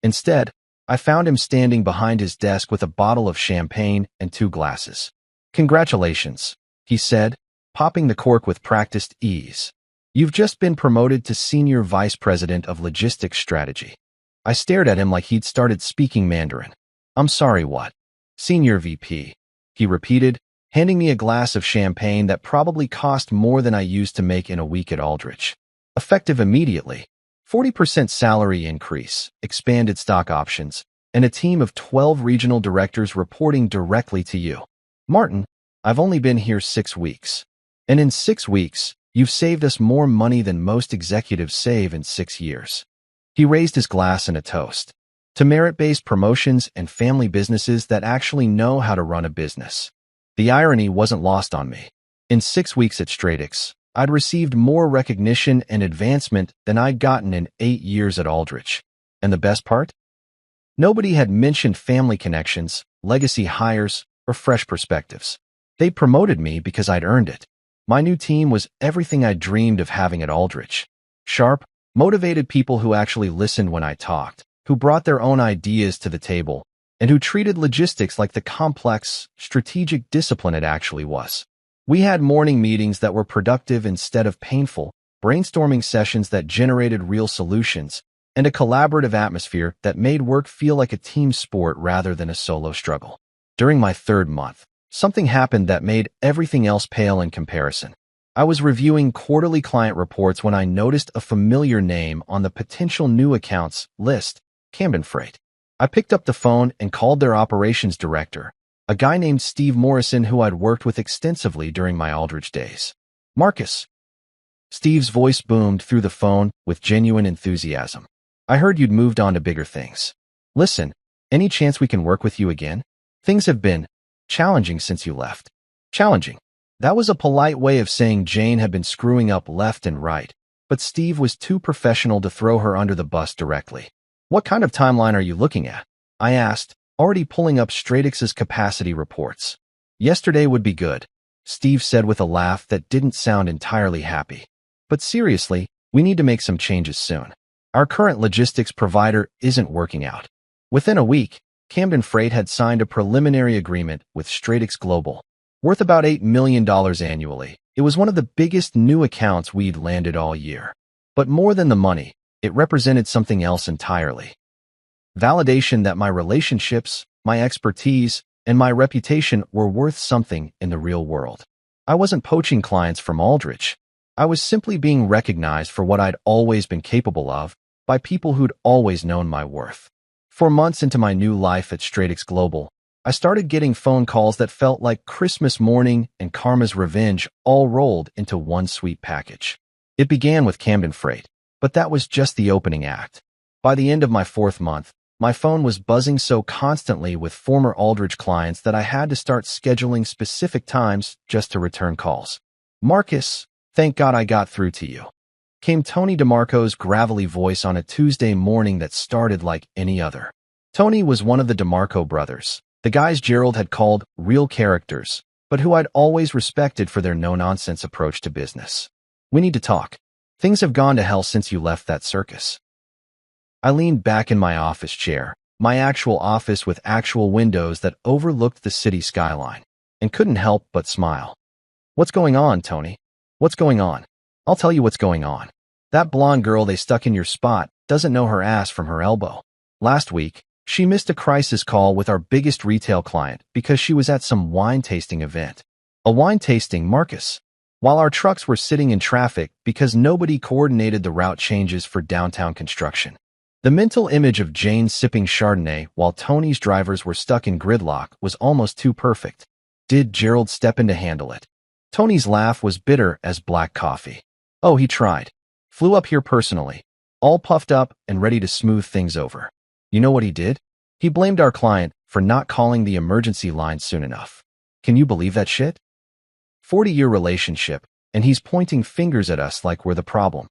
Instead, I found him standing behind his desk with a bottle of champagne and 2 glasses. Congratulations, he said, popping the cork with practiced ease. You've just been promoted to Senior Vice President of Logistics Strategy. I stared at him like he'd started speaking Mandarin. I'm sorry, what? Senior VP, he repeated, handing me a glass of champagne that probably cost more than I used to make in a week at Aldrich. Effective immediately, 40% salary increase, expanded stock options, and a team of 12 regional directors reporting directly to you. Martin, I've only been here 6 weeks. And in 6 weeks, you've saved us more money than most executives save in 6 years. He raised his glass in a toast to merit-based promotions and family businesses that actually know how to run a business. The irony wasn't lost on me. In 6 weeks at Stratix, I'd received more recognition and advancement than I'd gotten in 8 years at Aldrich. And the best part? Nobody had mentioned family connections, legacy hires, or fresh perspectives. They promoted me because I'd earned it. My new team was everything I dreamed of having at Aldrich. Sharp, motivated people who actually listened when I talked, who brought their own ideas to the table, and who treated logistics like the complex, strategic discipline it actually was. We had morning meetings that were productive instead of painful, brainstorming sessions that generated real solutions, and a collaborative atmosphere that made work feel like a team sport rather than a solo struggle. During my 3rd month, something happened that made everything else pale in comparison. I was reviewing quarterly client reports when I noticed a familiar name on the potential new accounts list, Camden Freight. I picked up the phone and called their operations director, a guy named Steve Morrison who I'd worked with extensively during my Aldrich days. "Marcus." Steve's voice boomed through the phone with genuine enthusiasm. "I heard you'd moved on to bigger things. Listen, any chance we can work with you again? Things have been challenging since you left." Challenging. That was a polite way of saying Jane had been screwing up left and right, but Steve was too professional to throw her under the bus directly. "What kind of timeline are you looking at?" I asked, already pulling up Stratix's capacity reports. "Yesterday would be good," Steve said with a laugh that didn't sound entirely happy. "But seriously, we need to make some changes soon. Our current logistics provider isn't working out." Within a week, Camden Freight had signed a preliminary agreement with Stratix Global, worth about $8 million annually. It was one of the biggest new accounts we'd landed all year. But more than the money, it represented something else entirely. Validation that my relationships, my expertise, and my reputation were worth something in the real world. I wasn't poaching clients from Aldrich. I was simply being recognized for what I'd always been capable of by people who'd always known my worth. 4 months into my new life at Stratix Global, I started getting phone calls that felt like Christmas morning and Karma's Revenge all rolled into one sweet package. It began with Camden Freight, but that was just the opening act. By the end of my 4th month, my phone was buzzing so constantly with former Aldrich clients that I had to start scheduling specific times just to return calls. "Marcus, thank God I got through to you," came Tony DeMarco's gravelly voice on a Tuesday morning that started like any other. Tony was one of the DeMarco brothers, the guys Gerald had called real characters, but who I'd always respected for their no-nonsense approach to business. "We need to talk. Things have gone to hell since you left that circus." I leaned back in my office chair, my actual office with actual windows that overlooked the city skyline, and couldn't help but smile. "What's going on, Tony? What's going on?" "I'll tell you what's going on. That blonde girl they stuck in your spot doesn't know her ass from her elbow. Last week, she missed a crisis call with our biggest retail client because she was at some wine tasting event." "A wine tasting, Marcus?" "While our trucks were sitting in traffic because nobody coordinated the route changes for downtown construction." The mental image of Jane sipping Chardonnay while Tony's drivers were stuck in gridlock was almost too perfect. Did Gerald step in to handle it? Tony's laugh was bitter as black coffee. "Oh, he tried. Flew up here personally, all puffed up and ready to smooth things over. You know what he did? He blamed our client for not calling the emergency line soon enough. Can you believe that shit? 40-year relationship, and he's pointing fingers at us like we're the problem."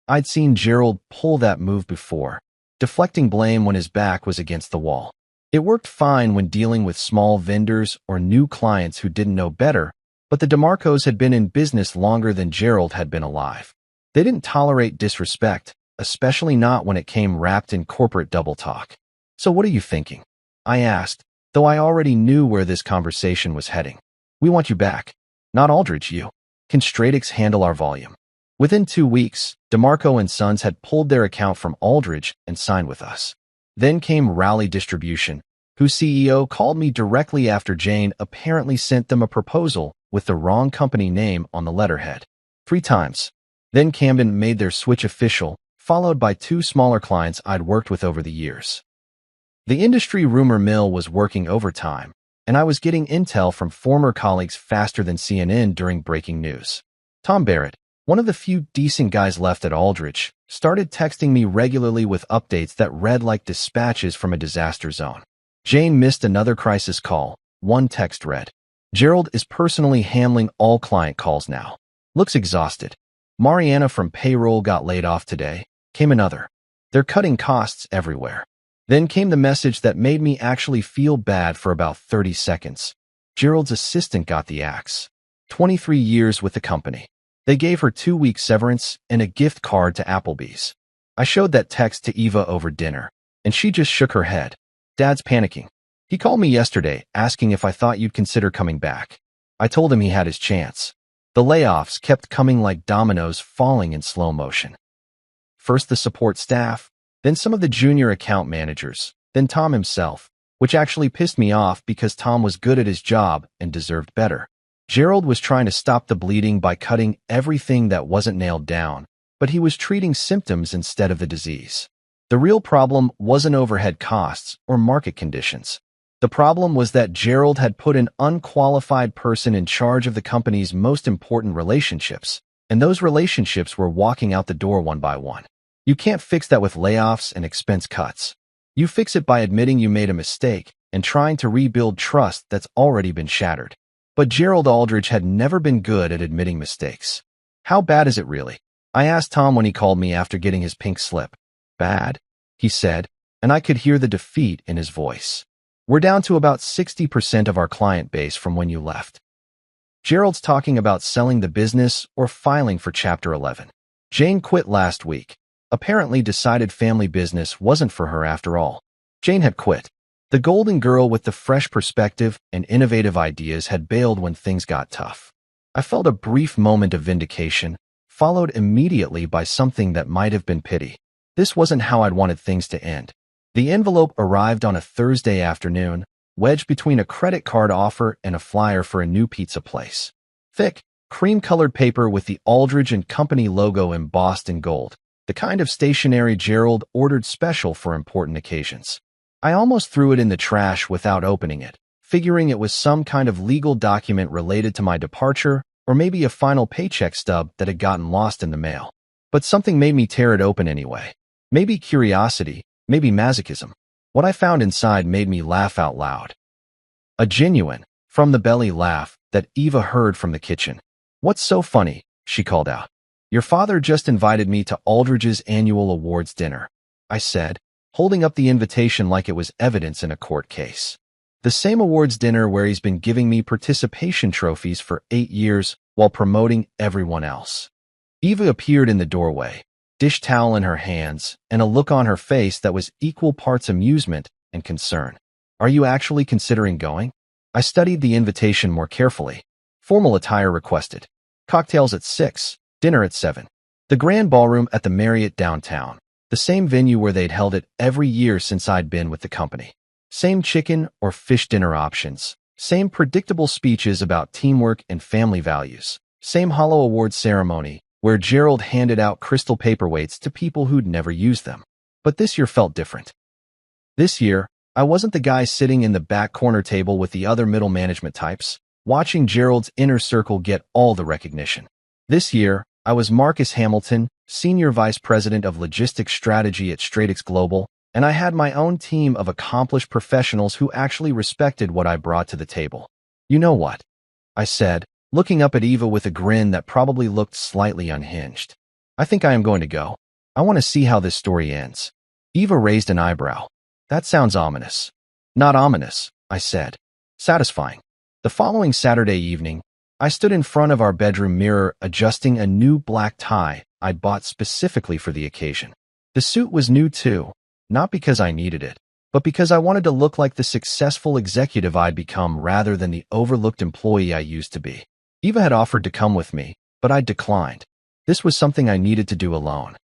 I'd seen Gerald pull that move before, deflecting blame when his back was against the wall. It worked fine when dealing with small vendors or new clients who didn't know better, but the DeMarcos had been in business longer than Gerald had been alive. They didn't tolerate disrespect, especially not when it came wrapped in corporate double talk. "So what are you thinking?" I asked, though I already knew where this conversation was heading. "We want you back. Not Aldrich, you. Can Stratix handle our volume?" Within 2 weeks, DeMarco and Sons had pulled their account from Aldrich and signed with us. Then came Raleigh Distribution, whose CEO called me directly after Jane apparently sent them a proposal with the wrong company name on the letterhead. 3 times. Then Camden made their switch official, followed by 2 smaller clients I'd worked with over the years. The industry rumor mill was working overtime, and I was getting intel from former colleagues faster than CNN during breaking news. Tom Barrett, one of the few decent guys left at Aldrich, started texting me regularly with updates that read like dispatches from a disaster zone. Jane missed another crisis call. One text read, "Gerald is personally handling all client calls now. Looks exhausted. Mariana from payroll got laid off today." Came another, "They're cutting costs everywhere." Then came the message that made me actually feel bad for about 30 seconds. Gerald's assistant got the axe. 23 years with the company. They gave her 2-week severance and a gift card to Applebee's. I showed that text to Eva over dinner, and she just shook her head. "Dad's panicking. He called me yesterday asking if I thought you'd consider coming back." I told him he had his chance. The layoffs kept coming like dominoes falling in slow motion. First the support staff, then some of the junior account managers, then Tom himself, which actually pissed me off because Tom was good at his job and deserved better. Gerald was trying to stop the bleeding by cutting everything that wasn't nailed down, but he was treating symptoms instead of the disease. The real problem wasn't overhead costs or market conditions. The problem was that Gerald had put an unqualified person in charge of the company's most important relationships, and those relationships were walking out the door one by one. You can't fix that with layoffs and expense cuts. You fix it by admitting you made a mistake and trying to rebuild trust that's already been shattered. But Gerald Aldrich had never been good at admitting mistakes. "How bad is it really?" I asked Tom when he called me after getting his pink slip. "Bad," he said, and I could hear the defeat in his voice. "We're down to about 60% of our client base from when you left." Gerald's talking about selling the business or filing for Chapter 11. Jane quit last week. Apparently decided family business wasn't for her after all. Jane had quit. The golden girl with the fresh perspective and innovative ideas had bailed when things got tough. I felt a brief moment of vindication, followed immediately by something that might have been pity. This wasn't how I'd wanted things to end. The envelope arrived on a Thursday afternoon, wedged between a credit card offer and a flyer for a new pizza place. Thick, cream-colored paper with the Aldrich and Company logo embossed in gold. The kind of stationery Gerald ordered special for important occasions. I almost threw it in the trash without opening it, figuring it was some kind of legal document related to my departure or maybe a final paycheck stub that had gotten lost in the mail. But something made me tear it open anyway. Maybe curiosity, maybe masochism. What I found inside made me laugh out loud. A genuine, from-the-belly laugh that Eva heard from the kitchen. "What's so funny?" she called out. "Your father just invited me to Aldrich's annual awards dinner," I said, holding up the invitation like it was evidence in a court case. "The same awards dinner where he's been giving me participation trophies for 8 years while promoting everyone else." Eva appeared in the doorway, dish towel in her hands, and a look on her face that was equal parts amusement and concern. "Are you actually considering going?" I studied the invitation more carefully. Formal attire requested. Cocktails at 6. Dinner at 7. The Grand Ballroom at the Marriott downtown, the same venue where they'd held it every year since I'd been with the company. Same chicken or fish dinner options, same predictable speeches about teamwork and family values, same hollow awards ceremony where Gerald handed out crystal paperweights to people who'd never used them. But this year felt different. This year, I wasn't the guy sitting in the back corner table with the other middle management types, watching Gerald's inner circle get all the recognition. This year, I was Marcus Hamilton, Senior Vice President of Logistics Strategy at Stratex Global, and I had my own team of accomplished professionals who actually respected what I brought to the table. "You know what?" I said, looking up at Eva with a grin that probably looked slightly unhinged. "I think I am going to go. I want to see how this story ends." Eva raised an eyebrow. "That sounds ominous." "Not ominous," I said. "Satisfying." The following Saturday evening, I stood in front of our bedroom mirror adjusting a new black tie I'd bought specifically for the occasion. The suit was new too, not because I needed it, but because I wanted to look like the successful executive I'd become rather than the overlooked employee I used to be. Eva had offered to come with me, but I declined. This was something I needed to do alone.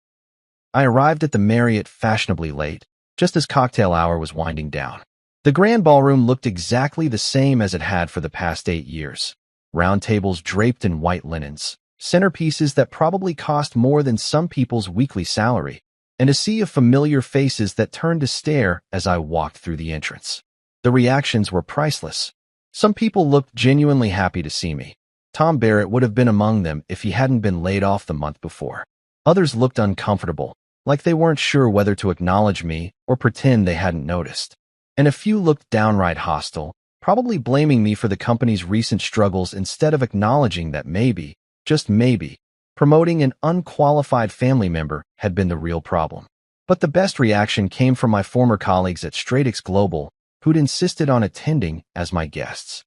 I arrived at the Marriott fashionably late, just as cocktail hour was winding down. The Grand Ballroom looked exactly the same as it had for the past 8 years. Round tables draped in white linens, centerpieces that probably cost more than some people's weekly salary, and a sea of familiar faces that turned to stare as I walked through the entrance. The reactions were priceless. Some people looked genuinely happy to see me. Tom Barrett would have been among them if he hadn't been laid off the month before. Others looked uncomfortable, like they weren't sure whether to acknowledge me or pretend they hadn't noticed. And a few looked downright hostile, probably blaming me for the company's recent struggles instead of acknowledging that maybe, just maybe, promoting an unqualified family member had been the real problem. But the best reaction came from my former colleagues at Stratix Global, who'd insisted on attending as my guests.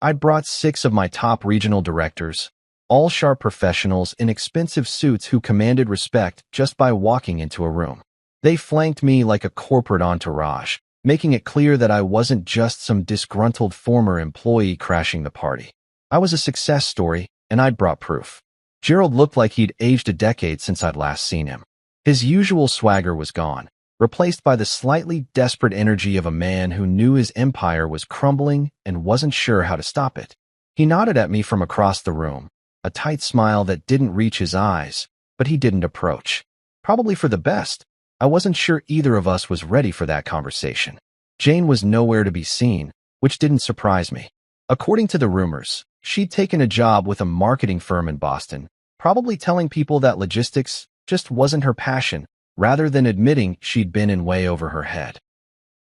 I'd brought 6 of my top regional directors, all sharp professionals in expensive suits who commanded respect just by walking into a room. They flanked me like a corporate entourage, making it clear that I wasn't just some disgruntled former employee crashing the party. I was a success story, and I'd brought proof. Gerald looked like he'd aged a decade since I'd last seen him. His usual swagger was gone, replaced by the slightly desperate energy of a man who knew his empire was crumbling and wasn't sure how to stop it. He nodded at me from across the room, a tight smile that didn't reach his eyes, but he didn't approach. Probably for the best. I wasn't sure either of us was ready for that conversation. Jane was nowhere to be seen, which didn't surprise me. According to the rumors, she'd taken a job with a marketing firm in Boston, probably telling people that logistics just wasn't her passion, rather than admitting she'd been in way over her head.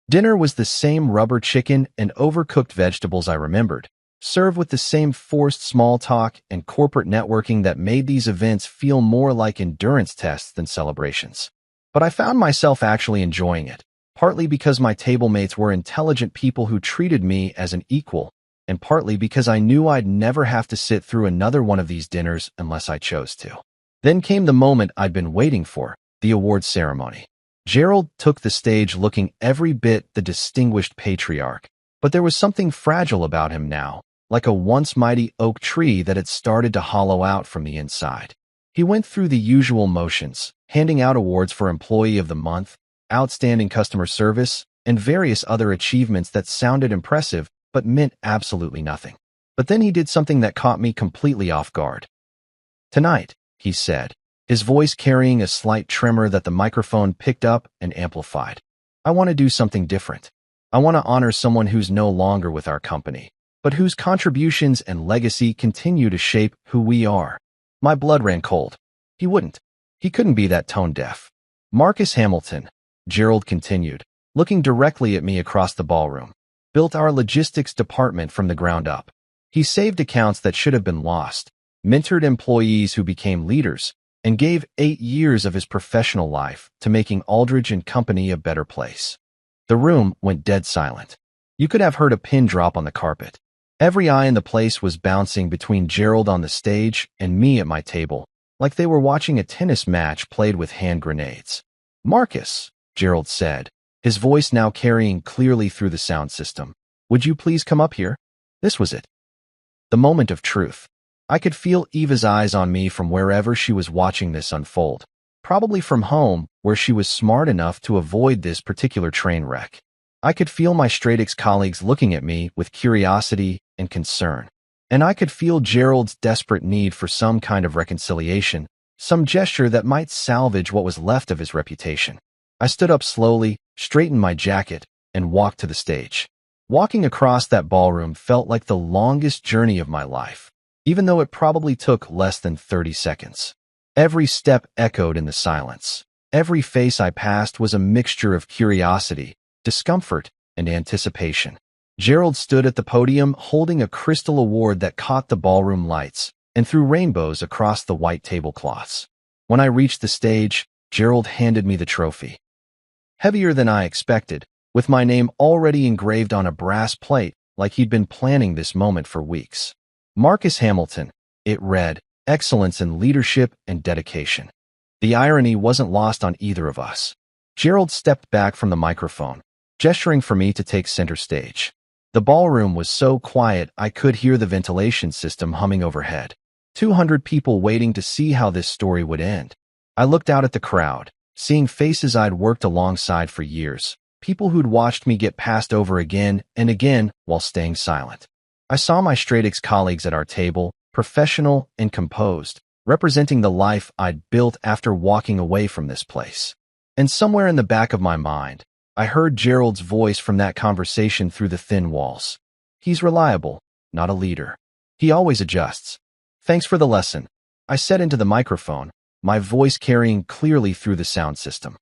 Dinner was the same rubber chicken and overcooked vegetables I remembered, served with the same forced small talk and corporate networking that made these events feel more like endurance tests than celebrations. But I found myself actually enjoying it, partly because my table mates were intelligent people who treated me as an equal, and partly because I knew I'd never have to sit through another one of these dinners unless I chose to. Then came the moment I'd been waiting for, the awards ceremony. Gerald took the stage looking every bit the distinguished patriarch, but there was something fragile about him now, like a once mighty oak tree that had started to hollow out from the inside. He went through the usual motions, handing out awards for Employee of the Month, outstanding customer service, and various other achievements that sounded impressive but meant absolutely nothing. But then he did something that caught me completely off guard. "Tonight," he said, his voice carrying a slight tremor that the microphone picked up and amplified. "I want to do something different. I want to honor someone who's no longer with our company, but whose contributions and legacy continue to shape who we are." My blood ran cold. He couldn't be that tone deaf. "Marcus Hamilton," Gerald continued, looking directly at me across the ballroom, "built our logistics department from the ground up. He saved accounts that should have been lost, mentored employees who became leaders, and gave 8 years of his professional life to making Aldridge and Company a better place." The room went dead silent. You could have heard a pin drop on the carpet. Every eye in the place was bouncing between Gerald on the stage and me at my table, like they were watching a tennis match played with hand grenades. "Marcus," Gerald said, his voice now carrying clearly through the sound system, "would you please come up here?" This was it. The moment of truth. I could feel Eva's eyes on me from wherever she was watching this unfold, probably from home, where she was smart enough to avoid this particular train wreck. I could feel my Stratix colleagues looking at me with curiosity and concern. And I could feel Gerald's desperate need for some kind of reconciliation, some gesture that might salvage what was left of his reputation. I stood up slowly, straightened my jacket, and walked to the stage. Walking across that ballroom felt like the longest journey of my life, even though it probably took less than 30 seconds. Every step echoed in the silence. Every face I passed was a mixture of curiosity, discomfort, and anticipation. Gerald stood at the podium holding a crystal award that caught the ballroom lights and threw rainbows across the white tablecloths. When I reached the stage, Gerald handed me the trophy. Heavier than I expected, with my name already engraved on a brass plate like he'd been planning this moment for weeks. "Marcus Hamilton," it read, "excellence in leadership and dedication." The irony wasn't lost on either of us. Gerald stepped back from the microphone, gesturing for me to take center stage. The ballroom was so quiet I could hear the ventilation system humming overhead. 200 people waiting to see how this story would end. I looked out at the crowd, seeing faces I'd worked alongside for years, people who'd watched me get passed over again and again while staying silent. I saw my Stratix colleagues at our table, professional and composed, representing the life I'd built after walking away from this place. And somewhere in the back of my mind, I heard Gerald's voice from that conversation through the thin walls. He's reliable, not a leader. He always adjusts. Thanks for the lesson, I said into the microphone, my voice carrying clearly through the sound system.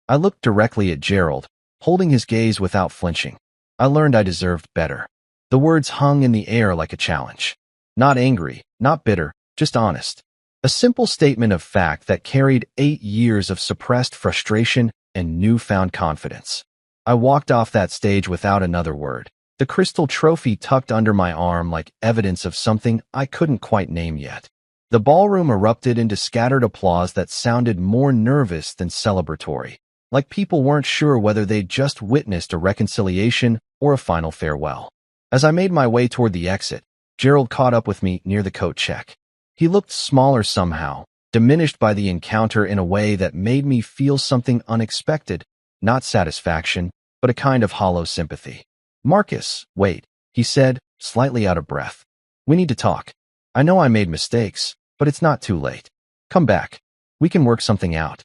I looked directly at Gerald, holding his gaze without flinching. I learned I deserved better. The words hung in the air like a challenge. Not angry, not bitter, just honest. A simple statement of fact that carried 8 years of suppressed frustration and newfound confidence. I walked off that stage without another word, the crystal trophy tucked under my arm like evidence of something I couldn't quite name yet. The ballroom erupted into scattered applause that sounded more nervous than celebratory, like people weren't sure whether they'd just witnessed a reconciliation or a final farewell. As I made my way toward the exit, Gerald caught up with me near the coat check. He looked smaller somehow, diminished by the encounter in a way that made me feel something unexpected, not satisfaction, but a kind of hollow sympathy. "Marcus, wait," he said, slightly out of breath. "We need to talk. I know I made mistakes, but it's not too late. Come back. We can work something out.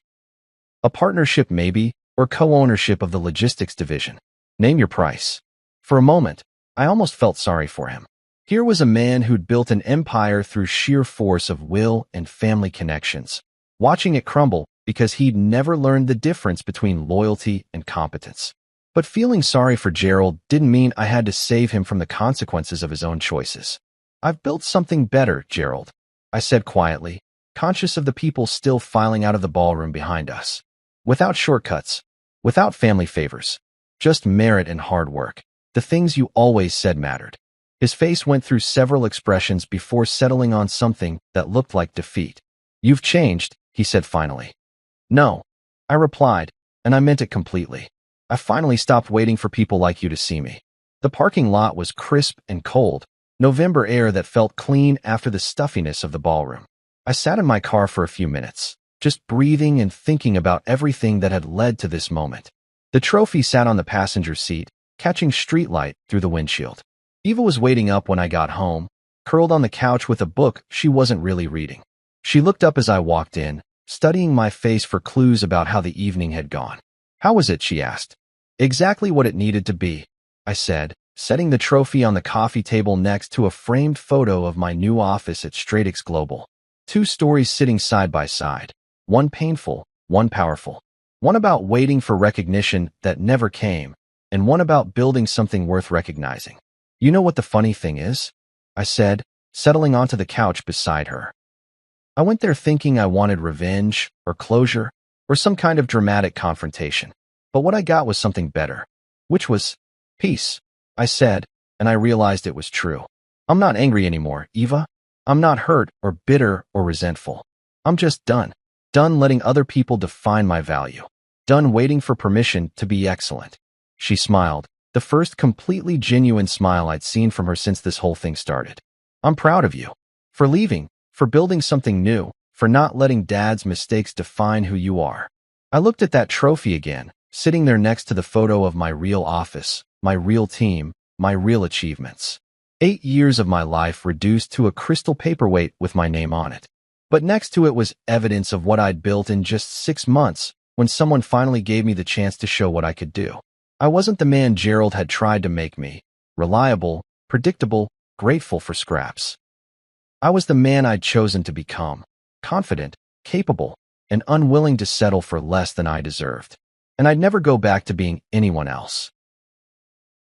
A partnership maybe, or co-ownership of the logistics division. Name your price." For a moment, I almost felt sorry for him. Here was a man who'd built an empire through sheer force of will and family connections, watching it crumble because he'd never learned the difference between loyalty and competence. But feeling sorry for Gerald didn't mean I had to save him from the consequences of his own choices. "I've built something better, Gerald," I said quietly, conscious of the people still filing out of the ballroom behind us. "Without shortcuts, without family favors, just merit and hard work, the things you always said mattered." His face went through several expressions before settling on something that looked like defeat. "You've changed," he said finally. "No," I replied, and I meant it completely. "I finally stopped waiting for people like you to see me." The parking lot was crisp and cold, November air that felt clean after the stuffiness of the ballroom. I sat in my car for a few minutes, just breathing and thinking about everything that had led to this moment. The trophy sat on the passenger seat, catching streetlight through the windshield. Eva was waiting up when I got home, curled on the couch with a book she wasn't really reading. She looked up as I walked in, studying my face for clues about how the evening had gone. "How was it?" she asked. "Exactly what it needed to be," I said, setting the trophy on the coffee table next to a framed photo of my new office at Stratix Global. 2 stories sitting side by side, one painful, one powerful. One about waiting for recognition that never came, and one about building something worth recognizing. "You know what the funny thing is?" I said, settling onto the couch beside her. "I went there thinking I wanted revenge, or closure, or some kind of dramatic confrontation. But what I got was something better. Which was peace," I said, and I realized it was true. "I'm not angry anymore, Eva. I'm not hurt or bitter or resentful. I'm just done. Done letting other people define my value. Done waiting for permission to be excellent." She smiled, the first completely genuine smile I'd seen from her since this whole thing started. "I'm proud of you. For leaving, for building something new, for not letting Dad's mistakes define who you are." I looked at that trophy again, sitting there next to the photo of my real office, my real team, my real achievements. 8 years of my life reduced to a crystal paperweight with my name on it. But next to it was evidence of what I'd built in just 6 months when someone finally gave me the chance to show what I could do. I wasn't the man Gerald had tried to make me, reliable, predictable, grateful for scraps. I was the man I'd chosen to become, confident, capable, and unwilling to settle for less than I deserved. And I'd never go back to being anyone else.